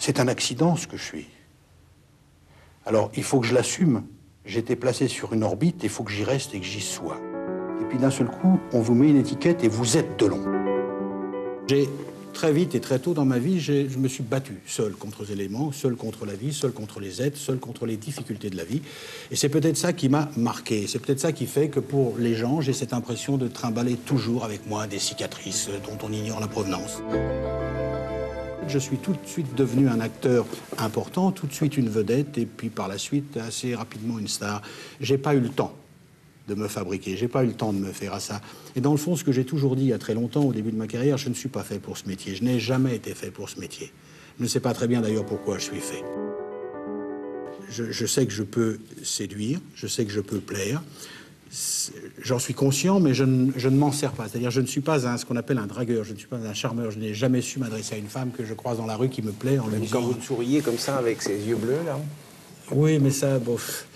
C'est un accident, ce que je suis. Alors, il faut que je l'assume. J'ai été placé sur une orbite, il faut que j'y reste et que j'y sois. Et puis d'un seul coup, on vous met une étiquette et vous êtes Delon. J'ai très vite et très tôt dans ma vie, je me suis battu seul contre les éléments, seul contre la vie, seul contre les êtres, seul contre les difficultés de la vie. Et c'est peut-être ça qui m'a marqué. C'est peut-être ça qui fait que pour les gens, j'ai cette impression de trimballer toujours avec moi des cicatrices dont on ignore la provenance. Je suis tout de suite devenu un acteur important, tout de suite une vedette, et puis par la suite, assez rapidement, une star. J'ai pas eu le temps de me fabriquer, j'ai pas eu le temps de me faire à ça. Et dans le fond, ce que j'ai toujours dit il y a très longtemps, au début de ma carrière, je ne suis pas fait pour ce métier. Je n'ai jamais été fait pour ce métier. Je ne sais pas très bien d'ailleurs pourquoi je suis fait. Je sais que je peux séduire, je sais que je peux plaire. J'en suis conscient, mais je ne m'en sers pas. C'est-à-dire, je ne suis pas ce qu'on appelle un dragueur, je ne suis pas un charmeur. Je n'ai jamais su m'adresser à une femme que je croise dans la rue qui me plaît en lui disant... Quand vous souriez comme ça, avec ses yeux bleus, là. Oui, mais ça, bof.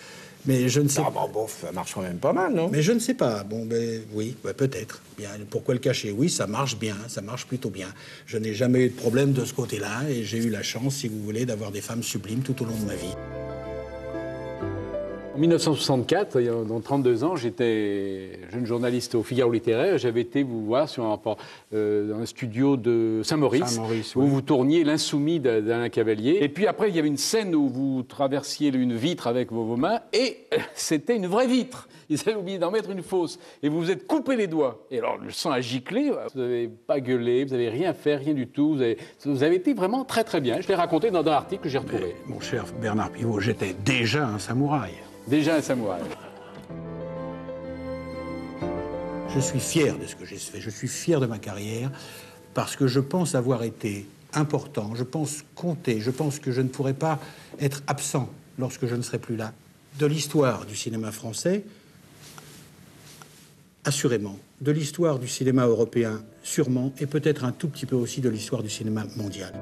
Mais je ne sais pas. Ah, bon, ça marche quand même pas mal, non? Mais je ne sais pas. Bon, ben oui, ouais, peut-être. Bien, pourquoi le cacher? Oui, ça marche bien, ça marche plutôt bien. Je n'ai jamais eu de problème de ce côté-là, et j'ai eu la chance, si vous voulez, d'avoir des femmes sublimes tout au long de ma vie. En 1964, dans 32 ans, j'étais jeune journaliste au Figaro littéraire. J'avais été vous voir sur dans un studio de Saint-Maurice, où oui. vous tourniez L'Insoumis d'Alain Cavalier. Et puis après, il y avait une scène où vous traversiez une vitre avec vos mains, et c'était une vraie vitre. Ils avaient oublié d'en mettre une fausse. Et vous vous êtes coupé les doigts. Et alors, le sang a giclé. Vous n'avez pas gueulé, vous n'avez rien fait, rien du tout. Vous avez été vraiment très, très bien. Je l'ai raconté dans un article que j'ai retrouvé. Mais, mon cher Bernard Pivot, j'étais déjà un samouraï. Déjà un samouraï. Je suis fier de ce que j'ai fait, je suis fier de ma carrière, parce que je pense avoir été important, je pense compter, je pense que je ne pourrais pas être absent lorsque je ne serai plus là. De l'histoire du cinéma français, assurément. De l'histoire du cinéma européen, sûrement, et peut-être un tout petit peu aussi de l'histoire du cinéma mondial.